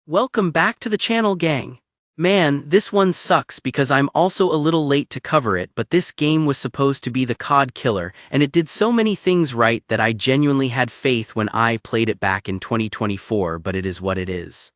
Welcome back to the channel, gang. Man, this one sucks because I'm also a little late to cover it, but this game was supposed to be the COD killer, and it did so many things right that I genuinely had faith when I played it back in 2024, but it is what it is.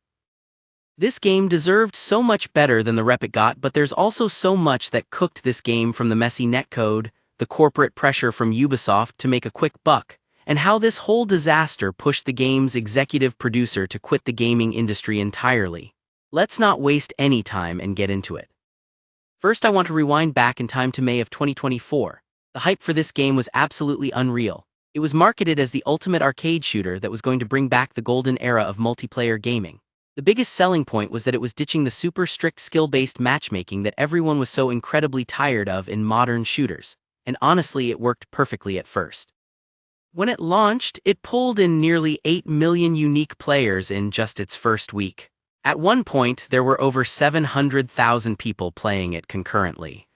This game deserved so much better than the rep it got, but there's also so much that cooked this game, from the messy netcode, the corporate pressure from Ubisoft to make a quick buck, and how this whole disaster pushed the game's executive producer to quit the gaming industry entirely. Let's not waste any time and get into it. First, I want to rewind back in time to May of 2024. The hype for this game was absolutely unreal. It was marketed as the ultimate arcade shooter that was going to bring back the golden era of multiplayer gaming. The biggest selling point was that it was ditching the super strict skill-based matchmaking that everyone was so incredibly tired of in modern shooters, and honestly, it worked perfectly at first. When it launched, it pulled in nearly 8 million unique players in just its first week. At one point, there were over 700,000 people playing it concurrently.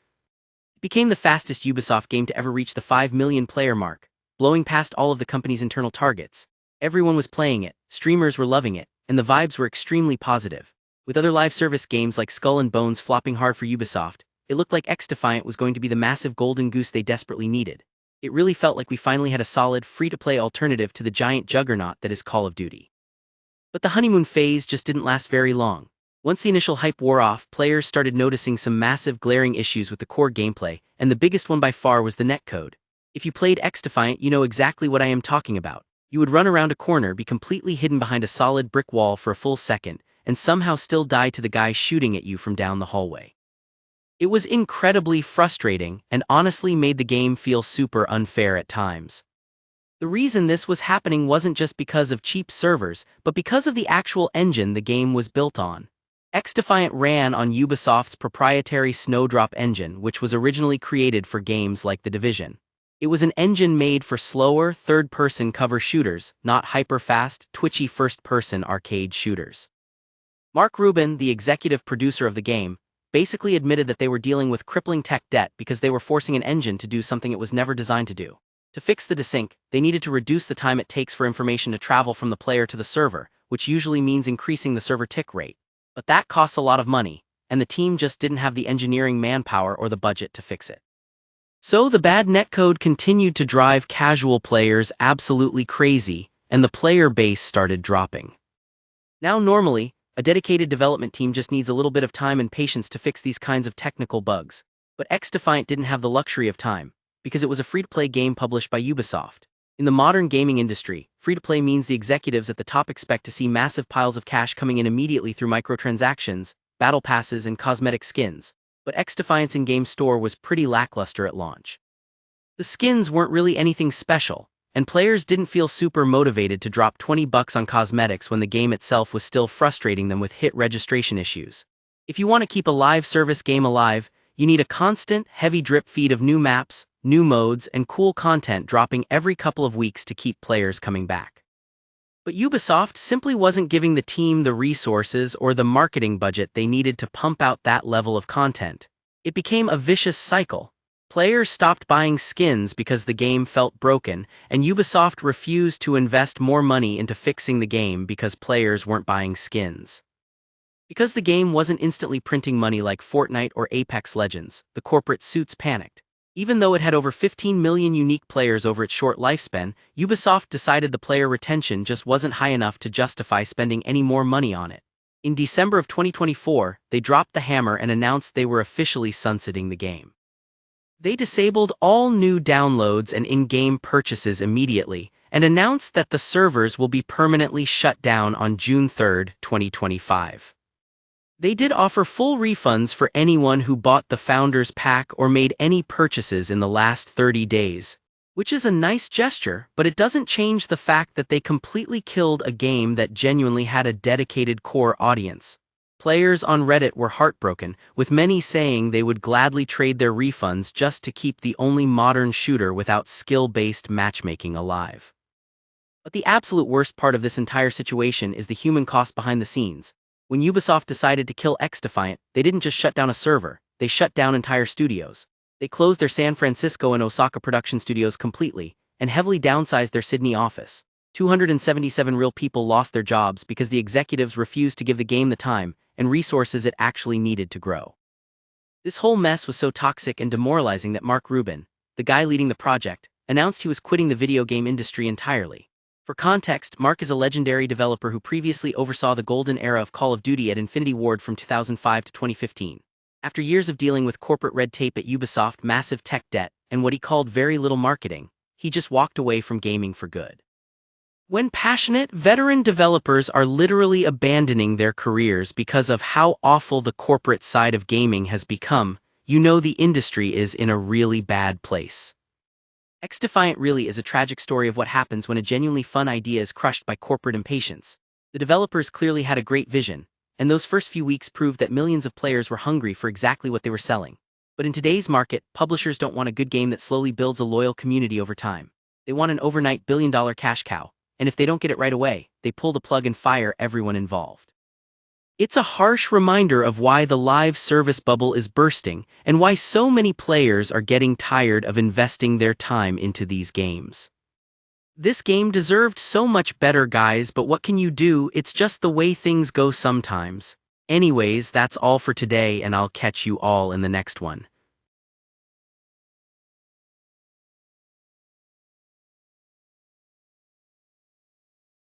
It became the fastest Ubisoft game to ever reach the 5 million player mark, blowing past all of the company's internal targets. Everyone was playing it, streamers were loving it, and the vibes were extremely positive. With other live service games like Skull and Bones flopping hard for Ubisoft, it looked like XDefiant was going to be the massive golden goose they desperately needed. It really felt like we finally had a solid, free-to-play alternative to the giant juggernaut that is Call of Duty. But the honeymoon phase just didn't last very long. Once the initial hype wore off, players started noticing some massive, glaring issues with the core gameplay, and the biggest one by far was the netcode. If you played XDefiant, you know exactly what I am talking about. You would run around a corner, be completely hidden behind a solid brick wall for a full second, and somehow still die to the guy shooting at you from down the hallway. It was incredibly frustrating, and honestly made the game feel super unfair at times. The reason this was happening wasn't just because of cheap servers, but because of the actual engine the game was built on. XDefiant ran on Ubisoft's proprietary Snowdrop engine, which was originally created for games like The Division. It was an engine made for slower, third-person cover shooters, not hyper-fast, twitchy first-person arcade shooters. Mark Rubin, the executive producer of the game, basically admitted that they were dealing with crippling tech debt because they were forcing an engine to do something it was never designed to do. To fix the desync, they needed to reduce the time it takes for information to travel from the player to the server, which usually means increasing the server tick rate. But that costs a lot of money, and the team just didn't have the engineering manpower or the budget to fix it. So the bad netcode continued to drive casual players absolutely crazy, and the player base started dropping. Now normally, a dedicated development team just needs a little bit of time and patience to fix these kinds of technical bugs. But XDefiant didn't have the luxury of time, because it was a free-to-play game published by Ubisoft. In the modern gaming industry, free-to-play means the executives at the top expect to see massive piles of cash coming in immediately through microtransactions, battle passes, and cosmetic skins. But XDefiant's in-game store was pretty lackluster at launch. The skins weren't really anything special, and players didn't feel super motivated to drop $20 on cosmetics when the game itself was still frustrating them with hit registration issues. If you want to keep a live service game alive, you need a constant, heavy drip feed of new maps, new modes, and cool content dropping every couple of weeks to keep players coming back. But Ubisoft simply wasn't giving the team the resources or the marketing budget they needed to pump out that level of content. It became a vicious cycle. Players stopped buying skins because the game felt broken, and Ubisoft refused to invest more money into fixing the game because players weren't buying skins. Because the game wasn't instantly printing money like Fortnite or Apex Legends, the corporate suits panicked. Even though it had over 15 million unique players over its short lifespan, Ubisoft decided the player retention just wasn't high enough to justify spending any more money on it. In December of 2024, they dropped the hammer and announced they were officially sunsetting the game. They disabled all new downloads and in-game purchases immediately, and announced that the servers will be permanently shut down on June 3, 2025. They did offer full refunds for anyone who bought the Founders Pack or made any purchases in the last 30 days, which is a nice gesture, but it doesn't change the fact that they completely killed a game that genuinely had a dedicated core audience. Players on Reddit were heartbroken, with many saying they would gladly trade their refunds just to keep the only modern shooter without skill-based matchmaking alive. But the absolute worst part of this entire situation is the human cost behind the scenes. When Ubisoft decided to kill XDefiant, they didn't just shut down a server, they shut down entire studios. They closed their San Francisco and Osaka production studios completely, and heavily downsized their Sydney office. 277 real people lost their jobs because the executives refused to give the game the time and resources it actually needed to grow. This whole mess was so toxic and demoralizing that Mark Rubin, the guy leading the project, announced he was quitting the video game industry entirely. For context, Mark is a legendary developer who previously oversaw the golden era of Call of Duty at Infinity Ward from 2005 to 2015. After years of dealing with corporate red tape at Ubisoft, massive tech debt, and what he called very little marketing, he just walked away from gaming for good. When passionate, veteran developers are literally abandoning their careers because of how awful the corporate side of gaming has become, you know the industry is in a really bad place. XDefiant really is a tragic story of what happens when a genuinely fun idea is crushed by corporate impatience. The developers clearly had a great vision, and those first few weeks proved that millions of players were hungry for exactly what they were selling. But in today's market, publishers don't want a good game that slowly builds a loyal community over time. They want an overnight billion-dollar cash cow, and if they don't get it right away, they pull the plug and fire everyone involved. It's a harsh reminder of why the live service bubble is bursting and why so many players are getting tired of investing their time into these games. This game deserved so much better, guys, but what can you do? It's just the way things go sometimes. Anyways, that's all for today, and I'll catch you all in the next one.